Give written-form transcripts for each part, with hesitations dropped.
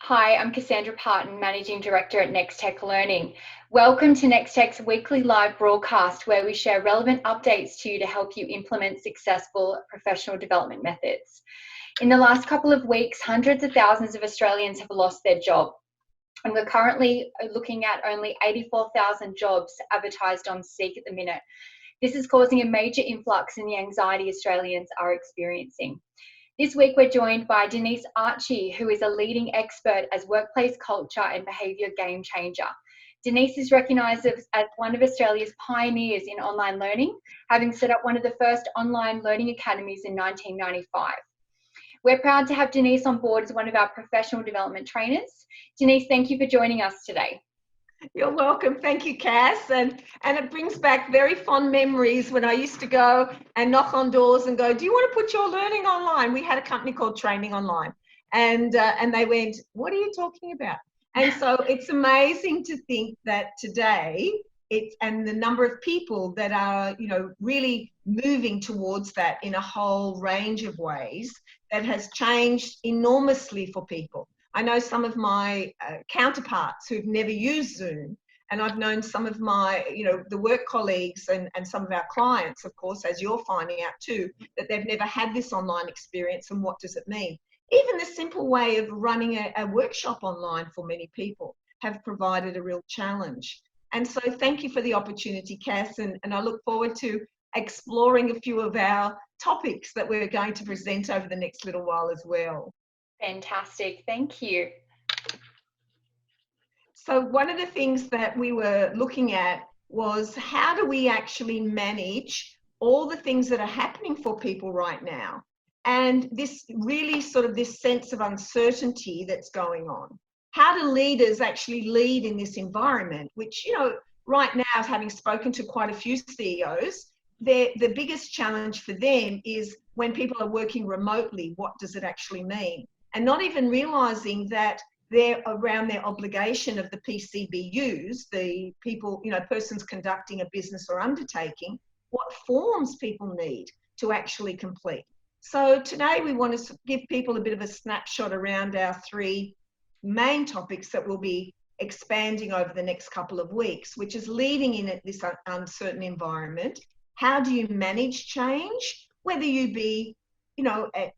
Hi, I'm Cassandra Parton, Managing Director at NextTech Learning. Welcome to NextTech's weekly live broadcast, where we share relevant updates to you to help you implement successful professional development methods. In the last couple of weeks, hundreds of thousands of Australians have lost their job, and we're currently looking at only 84,000 jobs advertised on Seek at the minute. This is causing a major influx in the anxiety Australians are experiencing. This week, we're joined by Denise Archie, who is a leading expert as workplace culture and behaviour game changer. Denise is recognised as one of Australia's pioneers in online learning, having set up one of the first online learning academies in 1995. We're proud to have Denise on board as one of our professional development trainers. Denise, thank you for joining us today. You're welcome. Thank you, Cass. And it brings back very fond memories when I used to go and knock on doors and go, do you want to put your learning online? We had a company called Training Online. And they went, what are you talking about? And so it's amazing to think that today, and the number of people that are, really moving towards that in a whole range of ways that has changed enormously for people. I know some of my counterparts who've never used Zoom, and I've known some of my, the work colleagues and some of our clients, of course, as you're finding out too, that they've never had this online experience, and what does it mean? Even the simple way of running a workshop online for many people have provided a real challenge. And so thank you for the opportunity, Cass, and I look forward to exploring a few of our topics that we're going to present over the next little while as well. Fantastic, thank you. So one of the things that we were looking at was how do we actually manage all the things that are happening for people right now? And this really sort of this sense of uncertainty that's going on. How do leaders actually lead in this environment, which, right now, having spoken to quite a few CEOs, the biggest challenge for them is when people are working remotely, what does it actually mean? And not even realising that they're around their obligation of the PCBUs, the people, persons conducting a business or undertaking, what forms people need to actually complete. So today we want to give people a bit of a snapshot around our three main topics that we'll be expanding over the next couple of weeks, which is leading in this uncertain environment. How do you manage change? Whether you be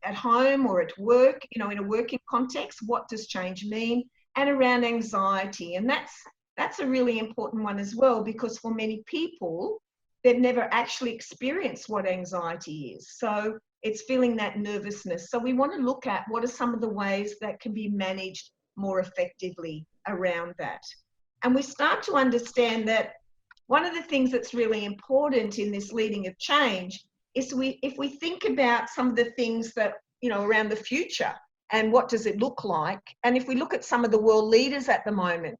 at home or at work, in a working context, what does change mean? And around anxiety. And that's a really important one as well, because for many people, they've never actually experienced what anxiety is. So it's feeling that nervousness. So we want to look at what are some of the ways that can be managed more effectively around that. And we start to understand that one of the things that's really important in this leading of change is if we think about some of the things that, around the future and what does it look like, and if we look at some of the world leaders at the moment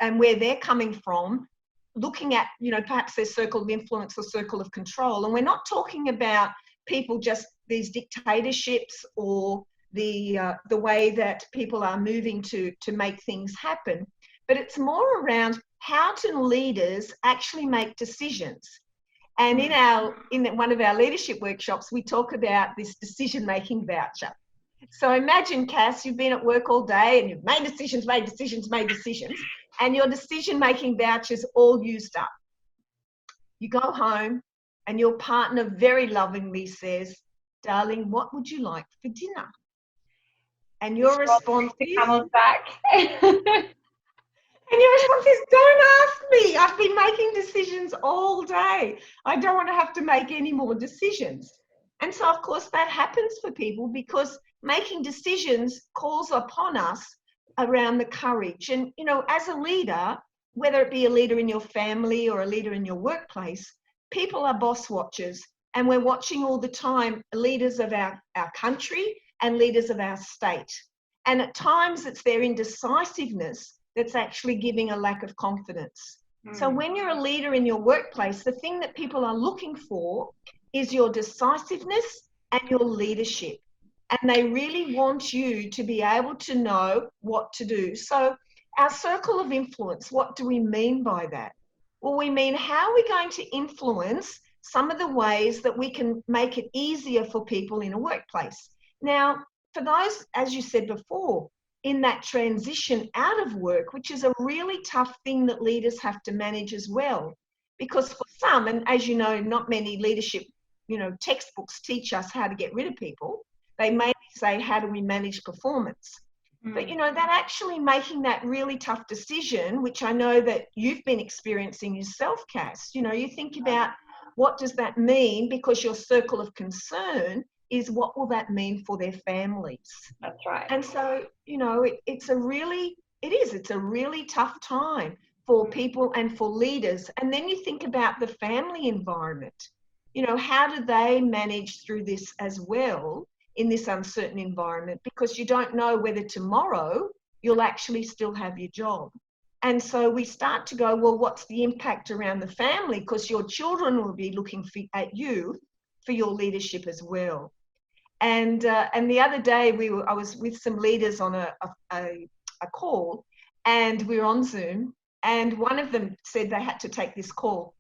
and where they're coming from, looking at, perhaps their circle of influence or circle of control, and we're not talking about people just these dictatorships or the way that people are moving to make things happen, but it's more around how do leaders actually make decisions. And in one of our leadership workshops, we talk about this decision-making voucher. So imagine, Cass, you've been at work all day and you've made decisions, and your decision-making voucher's all used up. You go home and your partner very lovingly says, darling, what would you like for dinner? And your response is, back. And your response is, don't ask me. I've been making decisions all day. I don't want to have to make any more decisions. And so, of course, that happens for people because making decisions calls upon us around the courage. And, as a leader, whether it be a leader in your family or a leader in your workplace, people are boss watchers. And we're watching all the time leaders of our country and leaders of our state. And at times it's their indecisiveness that's actually giving a lack of confidence. So when you're a leader in your workplace, the thing that people are looking for is your decisiveness and your leadership. And they really want you to be able to know what to do. So our circle of influence, what do we mean by that? Well, we mean how are we going to influence some of the ways that we can make it easier for people in a workplace. Now, for those, as you said before, in that transition out of work, which is a really tough thing that leaders have to manage as well. Because for some, and as you know, not many leadership, textbooks teach us how to get rid of people. They may say, how do we manage performance? But, that actually making that really tough decision, which I know that you've been experiencing yourself, Cass, you think about what does that mean, because your circle of concern is what will that mean for their families? That's right. And so, it's a really tough time for people and for leaders. And then you think about the family environment. How do they manage through this as well in this uncertain environment? Because you don't know whether tomorrow you'll actually still have your job. And so we start to go, well, what's the impact around the family? Because your children will be looking at you for your leadership as well. And the other day I was with some leaders on a call, and we were on Zoom, and one of them said they had to take this call.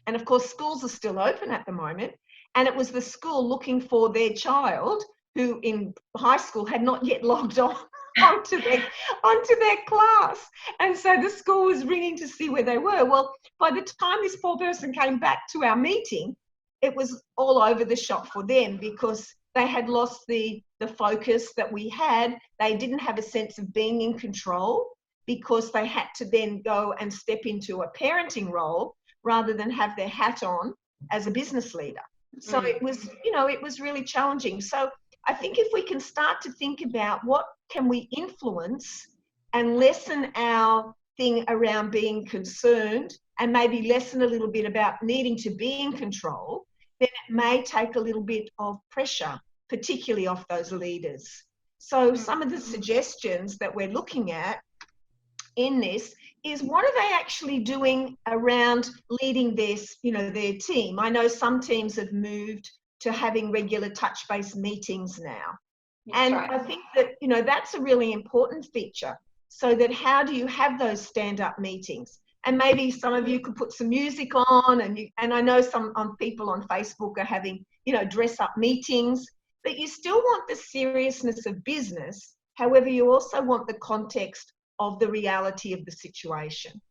And of course, schools are still open at the moment. And it was the school looking for their child who in high school had not yet logged on onto their class. And so the school was ringing to see where they were. Well, by the time this poor person came back to our meeting, it was all over the shop for them, because they had lost the focus that we had. They didn't have a sense of being in control, because they had to then go and step into a parenting role rather than have their hat on as a business leader. So it was really challenging. So I think if we can start to think about what can we influence and lessen our thing around being concerned, and maybe lessen a little bit about needing to be in control, then it may take a little bit of pressure, particularly off those leaders. So some of the suggestions that we're looking at in this is, what are they actually doing around leading their team? I know some teams have moved to having regular touch-based meetings now. That's right. I think that, that's a really important feature, so that how do you have those stand-up meetings? And maybe some of you could put some music on, and I know some people on Facebook are having, dress-up meetings, but you still want the seriousness of business. However, you also want the context of the reality of the situation.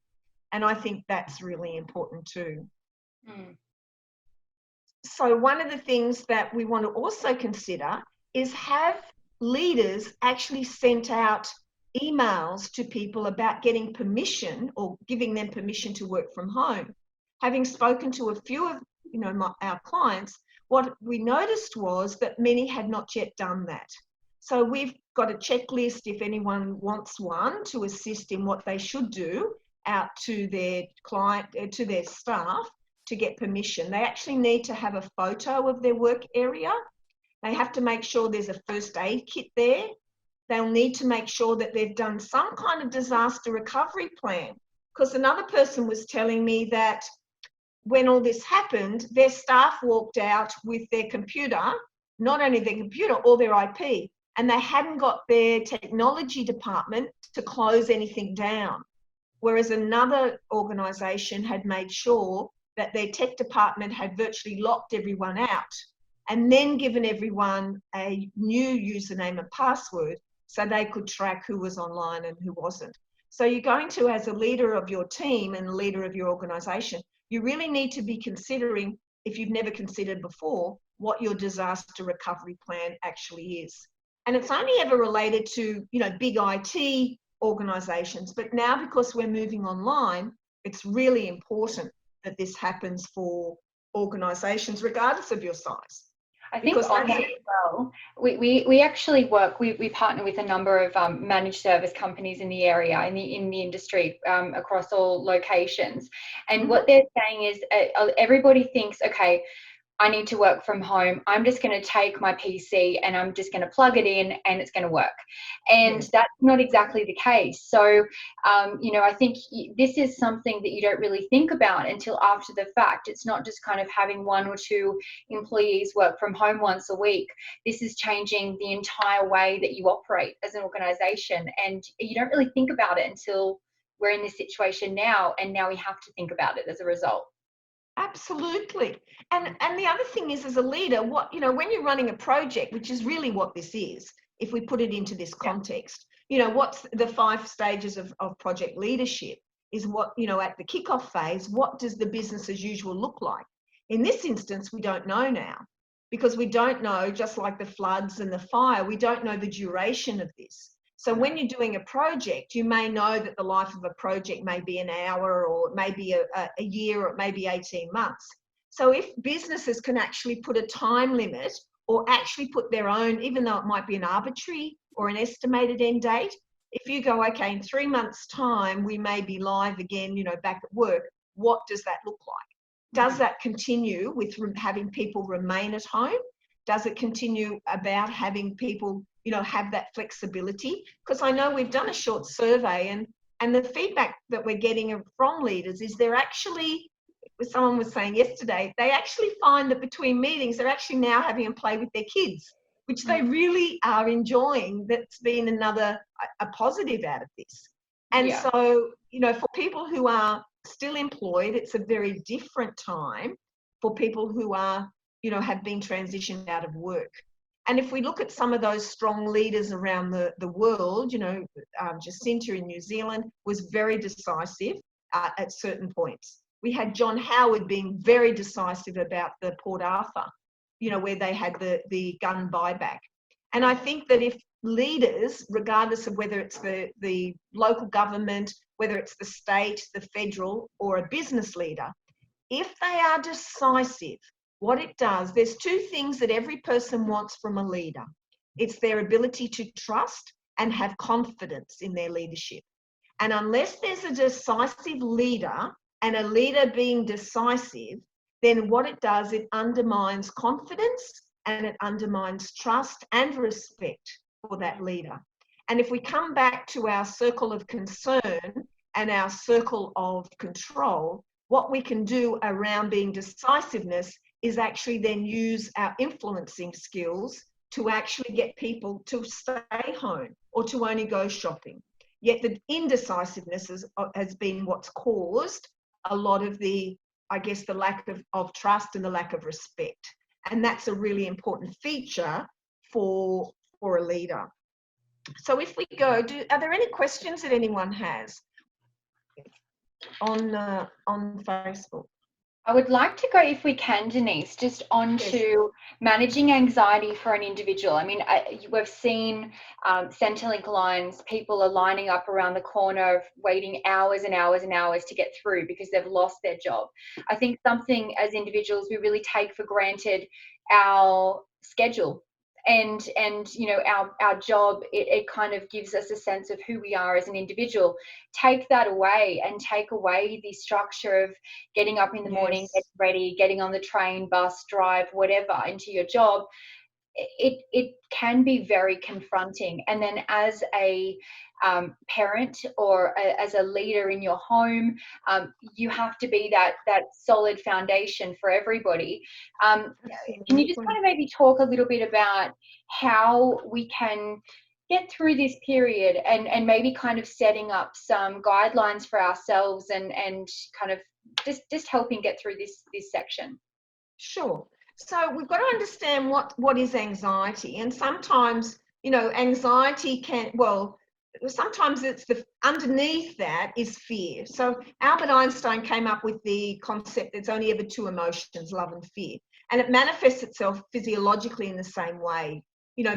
And I think that's really important too. So one of the things that we want to also consider is, have leaders actually sent out emails to people about getting permission, or giving them permission to work from home. Having spoken to a few of our clients, what we noticed was that many had not yet done that. So we've got a checklist, if anyone wants one, to assist in what they should do out to their client, to their staff, to get permission. They actually need to have a photo of their work area. They have to make sure there's a first aid kit there. They'll need to make sure that they've done some kind of disaster recovery plan. Because another person was telling me that when all this happened, their staff walked out with their computer, not only their computer, or their IP, and they hadn't got their technology department to close anything down. Whereas another organisation had made sure that their tech department had virtually locked everyone out, and then given everyone a new username and password so they could track who was online and who wasn't. So you're going to, as a leader of your team and leader of your organisation, you really need to be considering, if you've never considered before, what your disaster recovery plan actually is. And it's only ever related to, big IT organisations. But now, because we're moving online, it's really important that this happens for organisations, regardless of your size. I think on that as well, we actually work, we partner with a number of managed service companies in the area, in the industry, across all locations. And what they're saying is, everybody thinks, okay, I need to work from home. I'm just going to take my PC and I'm just going to plug it in and it's going to work. And that's not exactly the case. So, I think this is something that you don't really think about until after the fact. It's not just kind of having one or two employees work from home once a week. This is changing the entire way that you operate as an organization. And you don't really think about it until we're in this situation now. And now we have to think about it as a result. Absolutely. And the other thing is, as a leader, when you're running a project, which is really what this is, if we put it into this context, what's the 5 stages of project leadership is what, at the kickoff phase, what does the business as usual look like? In this instance, we don't know now, because we don't know, just like the floods and the fire, we don't know the duration of this. So when you're doing a project, you may know that the life of a project may be an hour, or maybe a year, or maybe 18 months. So if businesses can actually put a time limit, or actually put their own, even though it might be an arbitrary or an estimated end date, if you go, okay, in 3 months' time, we may be live again, back at work, what does that look like? Does that continue with having people remain at home? Does it continue about having people, have that flexibility? Because I know we've done a short survey, and the feedback that we're getting from leaders is they're actually, someone was saying yesterday, they actually find that between meetings, they're actually now having a play with their kids, which they really are enjoying. That's been a positive out of this. And so, for people who are still employed, it's a very different time for people who are, have been transitioned out of work. And if we look at some of those strong leaders around the world, Jacinta in New Zealand was very decisive at certain points. We had John Howard being very decisive about the Port Arthur, where they had the gun buyback. And I think that if leaders, regardless of whether it's the local government, whether it's the state, the federal, or a business leader, if they are decisive, what it does, there's 2 things that every person wants from a leader. It's their ability to trust and have confidence in their leadership. And unless there's a decisive leader, and a leader being decisive, then what it does, it undermines confidence, and it undermines trust and respect for that leader. And if we come back to our circle of concern and our circle of control, what we can do around being decisiveness is actually then use our influencing skills to actually get people to stay home or to only go shopping. Yet the indecisiveness has been what's caused a lot of the lack of trust and the lack of respect. And that's a really important feature for a leader. So if we go, are there any questions that anyone has on Facebook? I would like to go, if we can, Denise, just onto managing anxiety for an individual. I mean, we've seen Centrelink lines, people are lining up around the corner, waiting hours and hours and hours to get through because they've lost their job. I think something as individuals we really take for granted, our schedule. And our job, it kind of gives us a sense of who we are as an individual. Take that away, and take away the structure of getting up in the morning, getting ready, getting on the train, bus, drive, whatever, into your job. It can be very confronting. And then as a parent or as a leader in your home, you have to be that solid foundation for everybody. Can you just kind of maybe talk a little bit about how we can get through this period, and maybe kind of setting up some guidelines for ourselves, and kind of just helping get through this section? Sure. So we've got to understand what is anxiety. And sometimes, anxiety sometimes it's underneath that is fear. So Albert Einstein came up with the concept there's only ever 2 emotions, love and fear. And it manifests itself physiologically in the same way.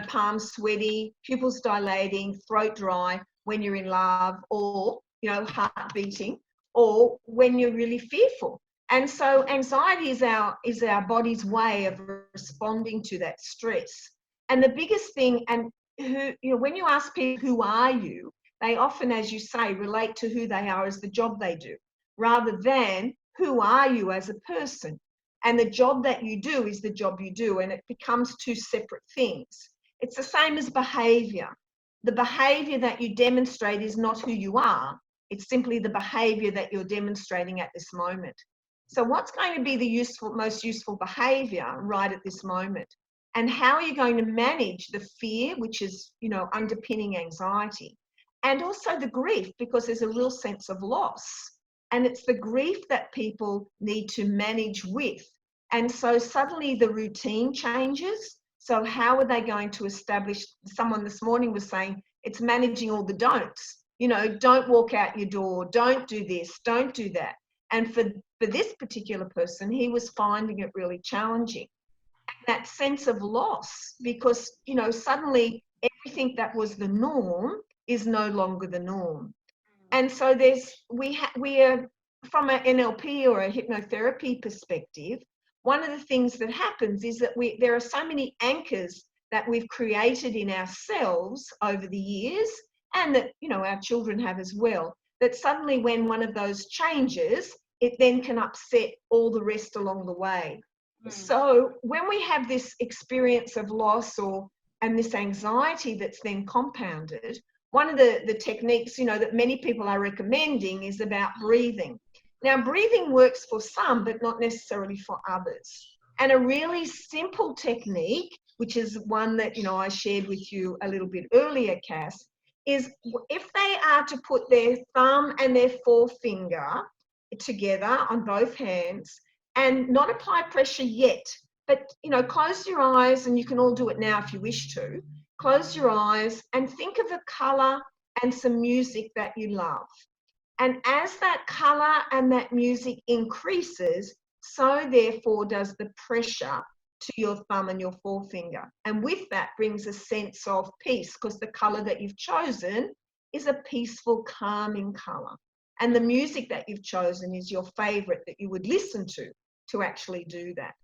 Palms sweaty, pupils dilating, throat dry when you're in love, or, heart beating, or when you're really fearful. And so anxiety is our body's way of responding to that stress. And the biggest thing, and when you ask people, who are you? They often, as you say, relate to who they are as the job they do, rather than who are you as a person? And the job that you do is the job you do, and it becomes 2 separate things. It's the same as behavior. The behavior that you demonstrate is not who you are. It's simply the behavior that you're demonstrating at this moment. So what's going to be the most useful behavior right at this moment? And how are you going to manage the fear, which is, underpinning anxiety, and also the grief, because there's a real sense of loss. And it's the grief that people need to manage with. And so suddenly the routine changes. So how are they going to establish, someone this morning was saying, It's managing all the don'ts. Don't walk out your door, don't do this, don't do that. And for this particular person, he was finding it really challenging. That sense of loss, because, suddenly everything that was the norm is no longer the norm. And so we are, from an NLP or a hypnotherapy perspective, one of the things that happens is that there are so many anchors that we've created in ourselves over the years, and that, our children have as well, that suddenly when one of those changes, it then can upset all the rest along the way. So when we have this experience of loss and this anxiety that's then compounded, one of the techniques, that many people are recommending is about breathing. Now, breathing works for some, but not necessarily for others. And a really simple technique, which is one that, I shared with you a little bit earlier, Cass, is if they are to put their thumb and their forefinger together on both hands and not apply pressure yet, but, close your eyes, and you can all do it now if you wish to. Close your eyes and think of a colour and some music that you love. And as that colour and that music increases, so therefore does the pressure to your thumb and your forefinger. And with that brings a sense of peace, because the colour that you've chosen is a peaceful, calming colour. And the music that you've chosen is your favourite that you would listen to actually do that.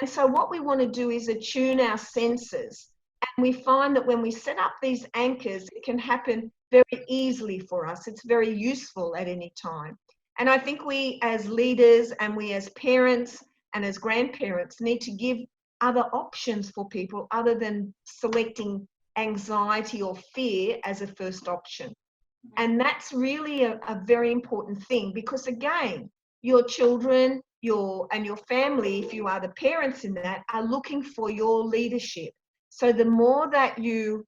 And so what we want to do is attune our senses. And we find that when we set up these anchors, it can happen very easily for us. It's very useful at any time. And I think we as leaders and we as parents and as grandparents need to give other options for people other than selecting anxiety or fear as a first option. And that's really a very important thing, because again, your children, your family, if you are the parents in that, are looking for your leadership. So the more that you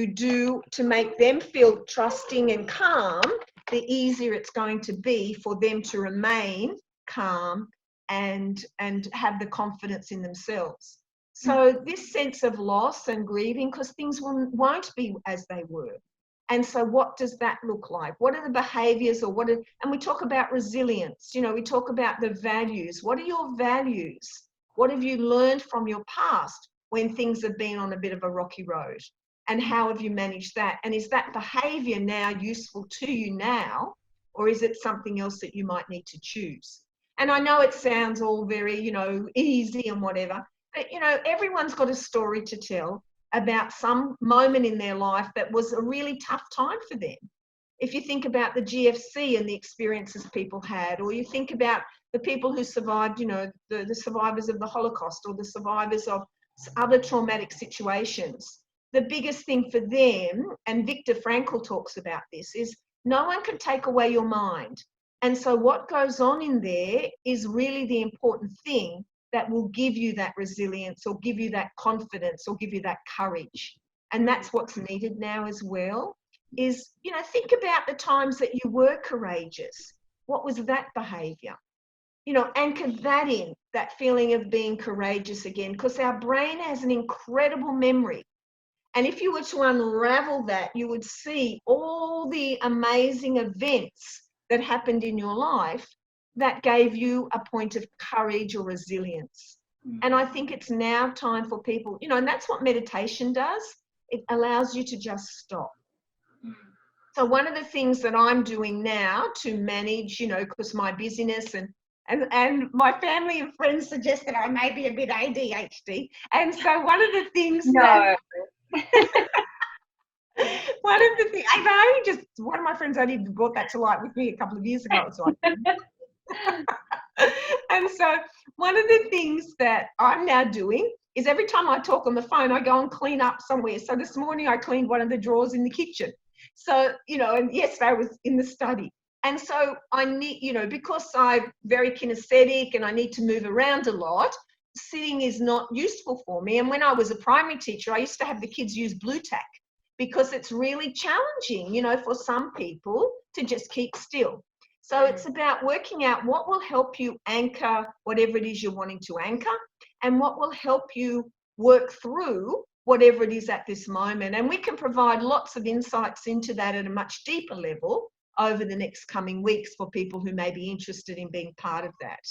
do to make them feel trusting and calm, the easier it's going to be for them to remain calm and have the confidence in themselves. So this sense of loss and grieving, because things won't be as they were. And so what does that look like? What are the behaviours, and we talk about resilience, we talk about the values. What are your values? What have you learned from your past when things have been on a bit of a rocky road? And how have you managed that? And is that behaviour now useful to you now, or is it something else that you might need to choose? And I know it sounds all very, easy and whatever, but, everyone's got a story to tell about some moment in their life that was a really tough time for them. If you think about the GFC and the experiences people had, or you think about the people who survived, the survivors of the Holocaust, or the survivors of other traumatic situations, the biggest thing for them, and Viktor Frankl talks about this, is no one can take away your mind. And so what goes on in there is really the important thing that will give you that resilience, or give you that confidence, or give you that courage. And that's what's needed now as well, is, think about the times that you were courageous. What was that behaviour? Anchor that in, that feeling of being courageous again, because our brain has an incredible memory. And if you were to unravel that, you would see all the amazing events that happened in your life that gave you a point of courage or resilience. And I think it's now time for people, and that's what meditation does. It allows you to just stop. So one of the things that I'm doing now to manage, because my busyness and my family and friends suggest that I may be a bit ADHD. And so one of the things one of my friends only brought that to light with me a couple of years ago. It's like, and so one of the things that I'm now doing is every time I talk on the phone, I go and clean up somewhere. So this morning I cleaned one of the drawers in the kitchen. So, and yesterday I was in the study. And so I need, because I'm very kinesthetic and I need to move around a lot, sitting is not useful for me. And when I was a primary teacher, I used to have the kids use blue tack, because it's really challenging, for some people to just keep still. So it's about working out what will help you anchor whatever it is you're wanting to anchor, and what will help you work through whatever it is at this moment. And we can provide lots of insights into that at a much deeper level over the next coming weeks for people who may be interested in being part of that.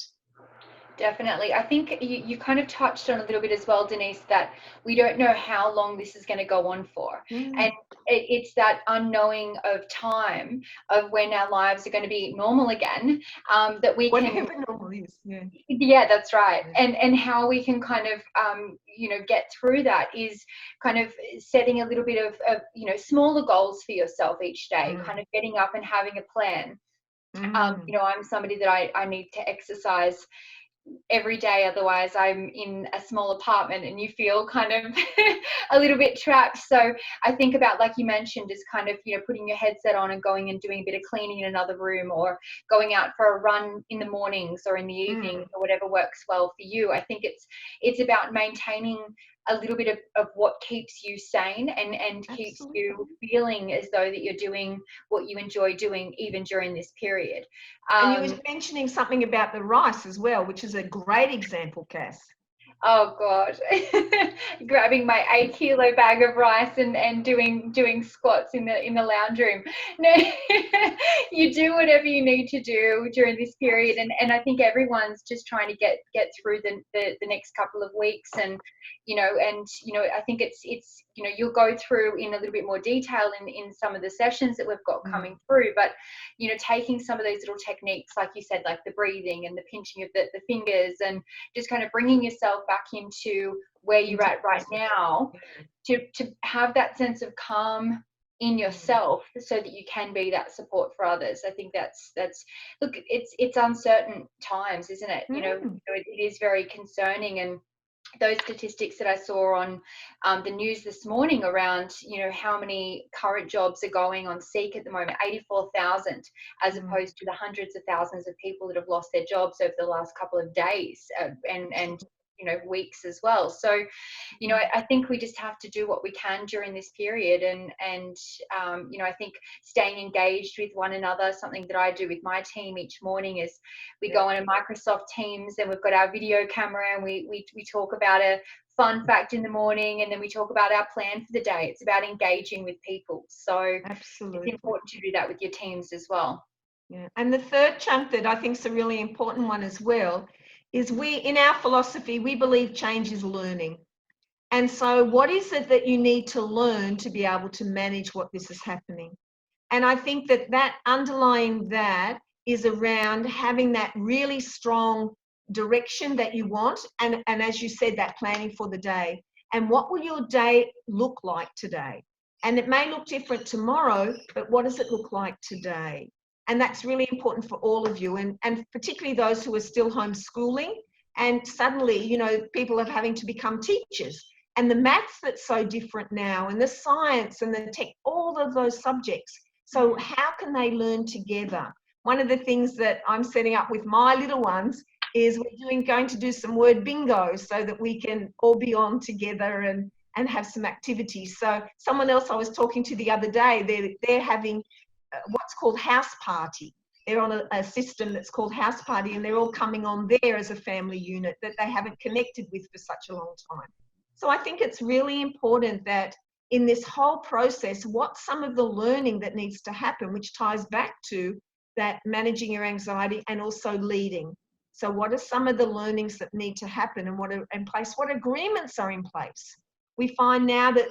Definitely. I think you kind of touched on a little bit as well, Denise, that we don't know how long this is going to go on for. And it's that unknowing of time of when our lives are going to be normal again, that we can... Whatever normal is, yeah. Yeah, that's right. And how we can kind of, get through that is kind of setting a little bit of smaller goals for yourself each day, kind of getting up and having a plan. I'm somebody that I need to exercise every day, otherwise I'm in a small apartment and you feel kind of a little bit trapped. So I think about, like you mentioned, is kind of putting your headset on and going and doing a bit of cleaning in another room, or going out for a run in the mornings or in the evenings, or whatever works well for you. I think it's about maintaining a little bit of what keeps you sane and keeps you feeling as though that you're doing what you enjoy doing even during this period. And you were mentioning something about the rice as well, which is a great example, Cass. Oh God, grabbing my 8-kilo bag of rice and doing squats in the lounge room. No, you do whatever you need to do during this period, and I think everyone's just trying to get through the next couple of weeks, and I think it's you'll go through in a little bit more detail in some of the sessions that we've got coming through, but taking some of those little techniques, like you said, like the breathing and the pinching of the fingers, and just kind of bringing yourself back into where you're at right now, to have that sense of calm in yourself so that you can be that support for others. I think that's look, it's uncertain times, isn't it? It is very concerning, and those statistics that I saw on the news this morning around, how many current jobs are going on seek at the moment, 84,000, as opposed to the hundreds of thousands of people that have lost their jobs over the last couple of days and weeks as well. So, I think we just have to do what we can during this period, and I think staying engaged with one another. Something that I do with my team each morning is we go on a Microsoft Teams, and we've got our video camera, and we talk about a fun fact in the morning, and then we talk about our plan for the day. It's about engaging with people. So absolutely, it's important to do that with your teams as well. Yeah, and the third chunk that I think is a really important one as well is in our philosophy, we believe change is learning. And so what is it that you need to learn to be able to manage what this is happening? And I think that underlying that is around having that really strong direction that you want. And as you said, that planning for the day. And what will your day look like today? And it may look different tomorrow, but what does it look like today? And that's really important for all of you, and particularly those who are still homeschooling, and suddenly, people are having to become teachers. And the maths that's so different now, and the science and the tech, all of those subjects. So how can they learn together? One of the things that I'm setting up with my little ones is we're going to do some word bingo so that we can all be on together and have some activities. So someone else I was talking to the other day, they're having what's called house party. They're on a system that's called house party, and they're all coming on there as a family unit that they haven't connected with for such a long time. So I think it's really important that in this whole process, what's some of the learning that needs to happen, which ties back to that managing your anxiety and also leading. So what are some of the learnings that need to happen, and what are in place? What agreements are in place? We find now that,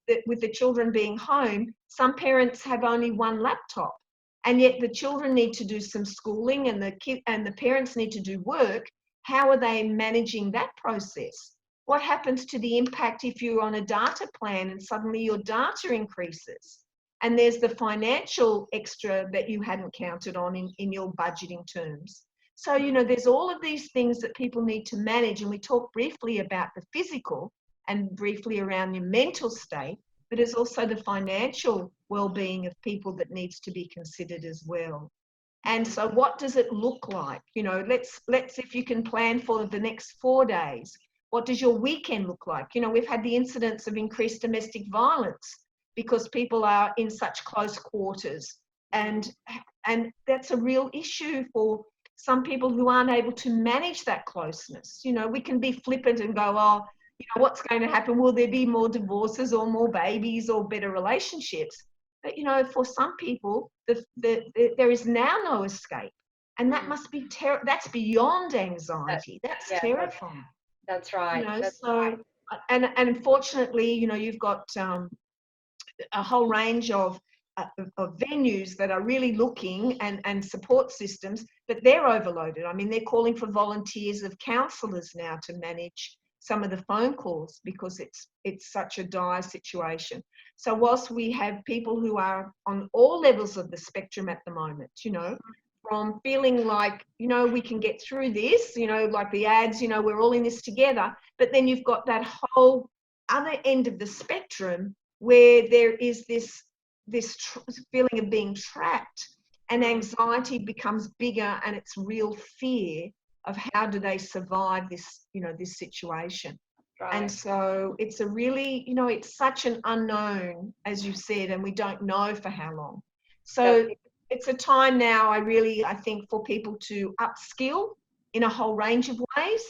that with the children being home, some parents have only one laptop, and yet the children need to do some schooling, and the parents need to do work. How are they managing that process? What happens to the impact if you're on a data plan and suddenly your data increases? And there's the financial extra that you hadn't counted on in your budgeting terms. So, there's all of these things that people need to manage. And we talked briefly about the physical and briefly around your mental state, but there's also the financial well-being of people that needs to be considered as well. And so what does it look like? Let's if you can plan for the next 4 days, what does your weekend look like? We've had the incidents of increased domestic violence because people are in such close quarters. And that's a real issue for some people who aren't able to manage that closeness. We can be flippant and go, oh, what's going to happen? Will there be more divorces or more babies or better relationships? But, for some people, there is now no escape. And that must be that's beyond anxiety. That's terrifying. That's right. And unfortunately, you've got a whole range of venues that are really looking and support systems, but they're overloaded. I mean, they're calling for volunteers of counsellors now to manage some of the phone calls because it's such a dire situation. So whilst we have people who are on all levels of the spectrum at the moment, from feeling like, we can get through this, like the ads, we're all in this together, but then you've got that whole other end of the spectrum where there is this feeling of being trapped, and anxiety becomes bigger, and it's real fear of how do they survive this, this situation. Right. And so it's a really, it's such an unknown, as you said, and we don't know for how long. So it's a time now, I think, for people to upskill in a whole range of ways,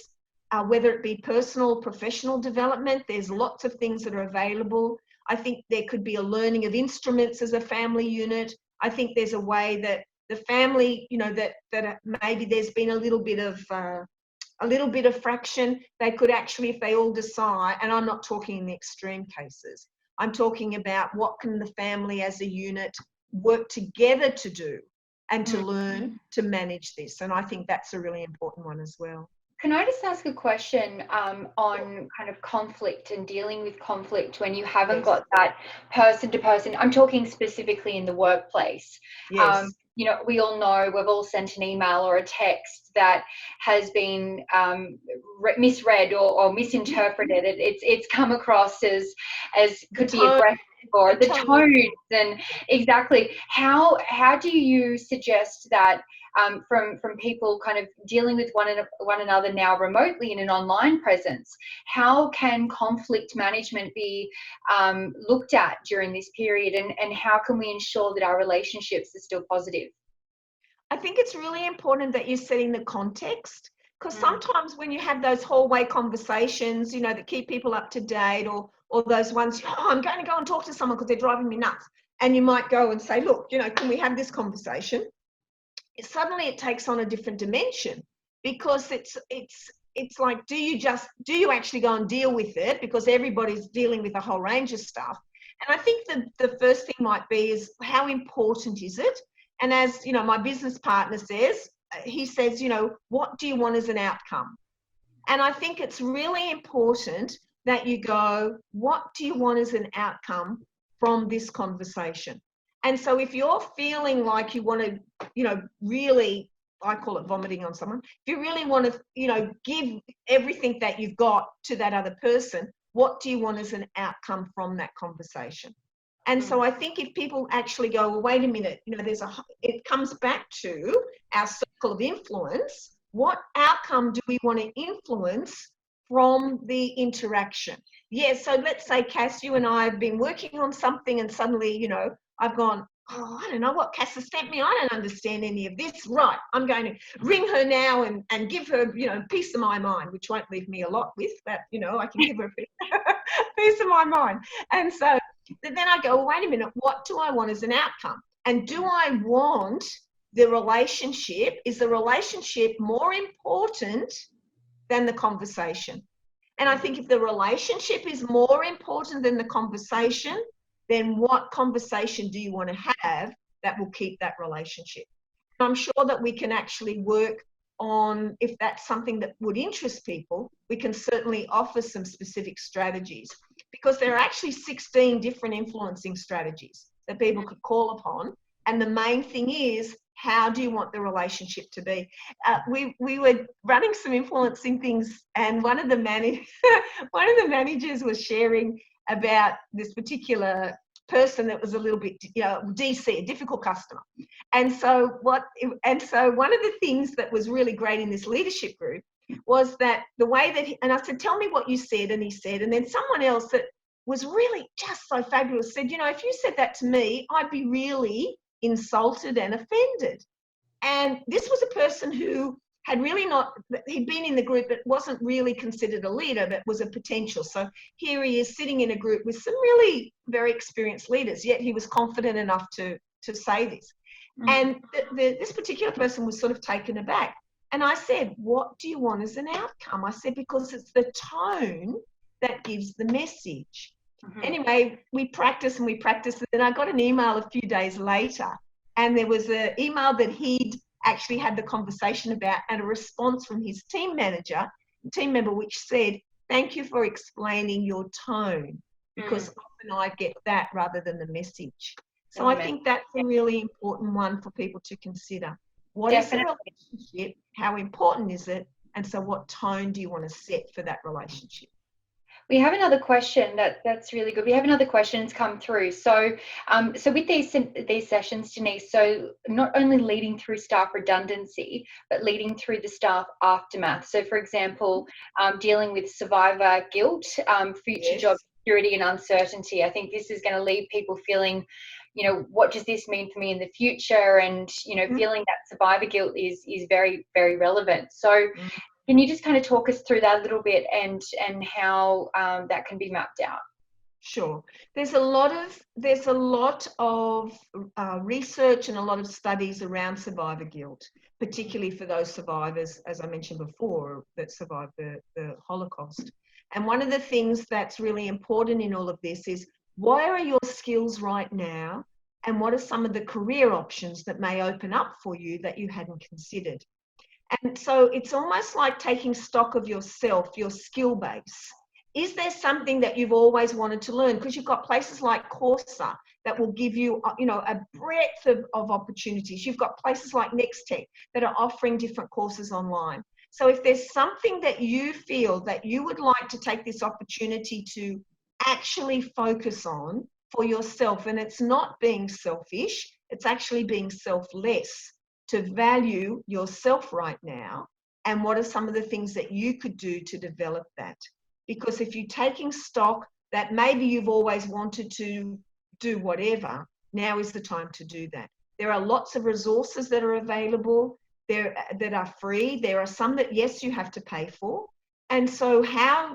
whether it be personal, professional development. There's lots of things that are available. I think there could be a learning of instruments as a family unit. I think there's a way that the family, that maybe there's been a little bit of fraction. They could actually, if they all decide, and I'm not talking in the extreme cases, I'm talking about what can the family as a unit work together to do and to learn to manage this. And I think that's a really important one as well. Can I just ask a question on kind of conflict and dealing with conflict when you haven't got that person-to-person? I'm talking specifically in the workplace. Yes. We all know, we've all sent an email or a text that has been misread or misinterpreted. It's come across as could be aggressive, or the tones, and exactly. How do you suggest that from people kind of dealing with one another now remotely in an online presence, how can conflict management be looked at during this period, and how can we ensure that our relationships are still positive? I think it's really important that you're setting the context, because sometimes when you have those hallway conversations, that keep people up to date, or those ones, I'm going to go and talk to someone because they're driving me nuts, and you might go and say, look, can we have this conversation? Suddenly it takes on a different dimension, because it's like, do you actually go and deal with it, because everybody's dealing with a whole range of stuff. And I think the first thing might be is, how important is it? And as my business partner says, he says, what do you want as an outcome? And I think it's really important that you go, what do you want as an outcome from this conversation? And so if you're feeling like you want to, really, I call it vomiting on someone, if you really want to, give everything that you've got to that other person, what do you want as an outcome from that conversation? And so I think if people actually go, well, wait a minute, it comes back to our circle of influence. What outcome do we want to influence from the interaction? Yeah, so let's say, Cass, you and I have been working on something, and suddenly, I've gone, oh, I don't know what Cass has sent me. I don't understand any of this. Right, I'm going to ring her now and give her, a piece of my mind, which won't leave me a lot with, but, I can give her a piece of my mind. And so then I go, well, wait a minute, what do I want as an outcome? And do I want the relationship? Is the relationship more important than the conversation? And I think if the relationship is more important than the conversation, then what conversation do you want to have that will keep that relationship? And I'm sure that we can actually work on, if that's something that would interest people, we can certainly offer some specific strategies, because there are actually 16 different influencing strategies that people could call upon. And the main thing is, how do you want the relationship to be? We were running some influencing things, and one of the managers was sharing about this particular person that was a little bit, DC, a difficult customer. And so one of the things that was really great in this leadership group was that the way that and I said, tell me what you said, and he said, and then someone else that was really just so fabulous said, if you said that to me, I'd be really insulted and offended. And this was a person who had really not, he'd been in the group but wasn't really considered a leader, but was a potential. So here he is sitting in a group with some really very experienced leaders, yet he was confident enough to say this. And this particular person was sort of taken aback. And I said, what do you want as an outcome? I said, because it's the tone that gives the message. Anyway, we practiced, and I got an email a few days later, and there was an email that he'd actually had the conversation about, and a response from his team member, which said, thank you for explaining your tone, because often I get that rather than the message. So I think that's a really important one for people to consider. What is the relationship? How important is it? And so what tone do you want to set for that relationship? We have another question that's really good. We have another question that's come through. So, so with these sessions, Denise, so not only leading through staff redundancy, but leading through the staff aftermath. So, for example, dealing with survivor guilt, future job security and uncertainty. I think this is going to leave people feeling, you know, what does this mean for me in the future? And, you know, feeling that survivor guilt is very, very relevant. So can you just kind of talk us through that a little bit and how that can be mapped out? Sure. There's a lot of research and a lot of studies around survivor guilt, particularly for those survivors, as I mentioned before, that survived the Holocaust. And one of the things that's really important in all of this is, where are your skills right now? And what are some of the career options that may open up for you that you hadn't considered? And so it's almost like taking stock of yourself, your skill base. Is there something that you've always wanted to learn? Because you've got places like Coursera that will give you, you know, a breadth of opportunities. You've got places like NextTech that are offering different courses online. So if there's something that you feel that you would like to take this opportunity to actually focus on for yourself, and it's not being selfish, it's actually being selfless, to value yourself right now, and what are some of the things that you could do to develop that. Because if you're taking stock that maybe you've always wanted to do whatever, now is the time to do that. There are lots of resources that are available there that are free. There are some that, yes, you have to pay for. And so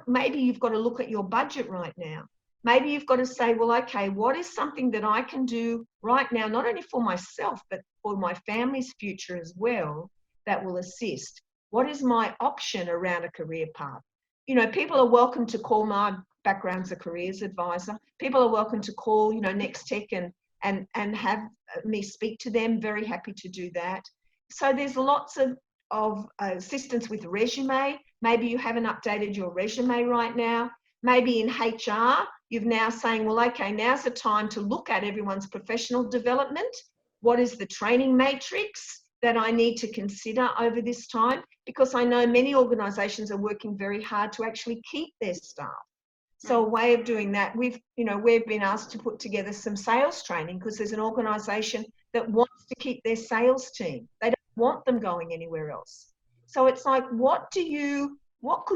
maybe you've got to look at your budget right now. Maybe you've got to say, well, okay, what is something that I can do right now, not only for myself, but for my family's future as well, that will assist? What is my option around a career path? You know, people are welcome to call, my background's a careers advisor. People are welcome to call, you know, NextTech and have me speak to them. Very happy to do that. So there's lots of assistance with resume. Maybe you haven't updated your resume right now. Maybe in HR, you're now saying, well, okay, now's the time to look at everyone's professional development. What is the training matrix that I need to consider over this time? Because I know many organisations are working very hard to actually keep their staff. So a way of doing that, we've been asked to put together some sales training, because there's an organisation that wants to keep their sales team. They don't want them going anywhere else. So it's like, what could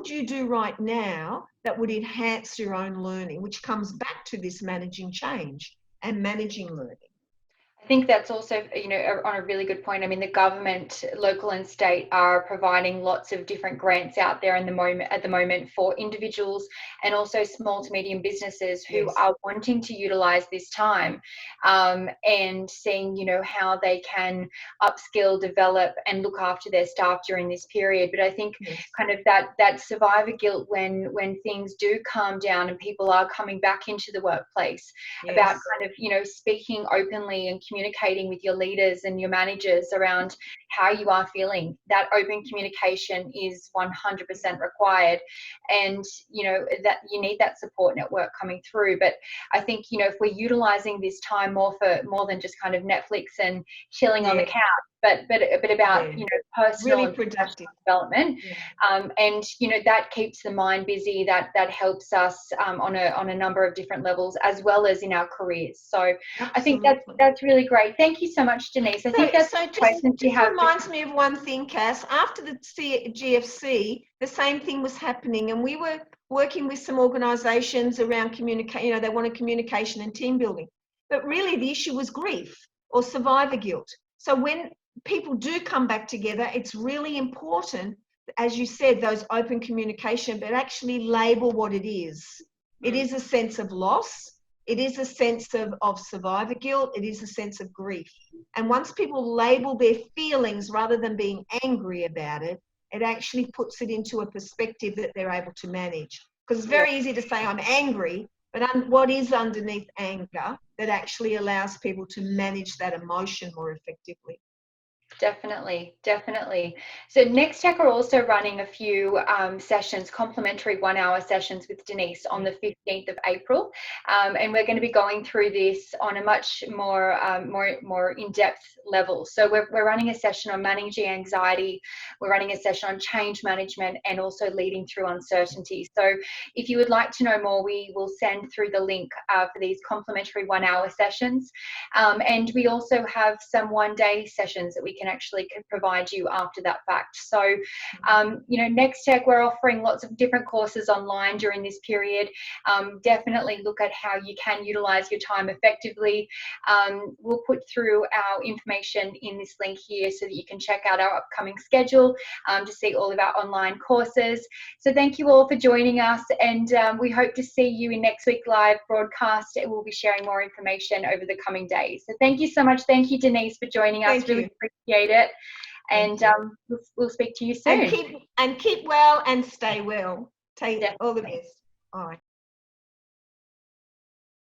you do right now that would enhance your own learning, which comes back to this managing change and managing learning. I think that's also, you know, on a really good point. I mean, the government, local and state, are providing lots of different grants out there at the moment for individuals and also small to medium businesses who are wanting to utilize this time and seeing, you know, how they can upskill, develop and look after their staff during this period. But I think kind of that survivor guilt when things do calm down and people are coming back into the workplace, about kind of, you know, speaking openly and communicating with your leaders and your managers around how you are feeling. That open communication is 100% required, and you know that you need that support network coming through. But I think, you know, if we're utilizing this time more than just kind of Netflix and chilling on the couch, but about, you know, personal really and productive development, and you know, that keeps the mind busy, that helps us on a number of different levels, as well as in our careers. So I think that's really great. Thank you so much, Denise. I think that's just reminds me of one thing, Cass. After the GFC, the same thing was happening, and we were working with some organisations around communication. You know, they wanted communication and team building, but really the issue was grief or survivor guilt. So when people do come back together, it's really important, as you said, those open communication, but actually label what it is. It is a sense of loss. It is a sense of survivor guilt. It is a sense of grief. And once people label their feelings rather than being angry about it, it actually puts it into a perspective that they're able to manage. Because it's very easy to say I'm angry, but what is underneath anger that actually allows people to manage that emotion more effectively? Definitely, definitely. So NextTech are also running a few sessions, complimentary 1-hour sessions with Denise on the 15th of April. And we're going to be going through this on a much more in-depth level. So we're running a session on managing anxiety. We're running a session on change management and also leading through uncertainty. So if you would like to know more, we will send through the link for these complimentary 1-hour sessions. And we also have some 1-day sessions that we can actually provide you after that fact. So, you know, NextTech, we're offering lots of different courses online during this period. Definitely look at how you can utilize your time effectively. We'll put through our information in this link here so that you can check out our upcoming schedule to see all of our online courses. So thank you all for joining us, and we hope to see you in next week's live broadcast. We'll be sharing more information over the coming days. So thank you so much. Thank you, Denise, for joining us. Really appreciate it. And we'll speak to you soon. And keep well and stay well. Take all the best. All right.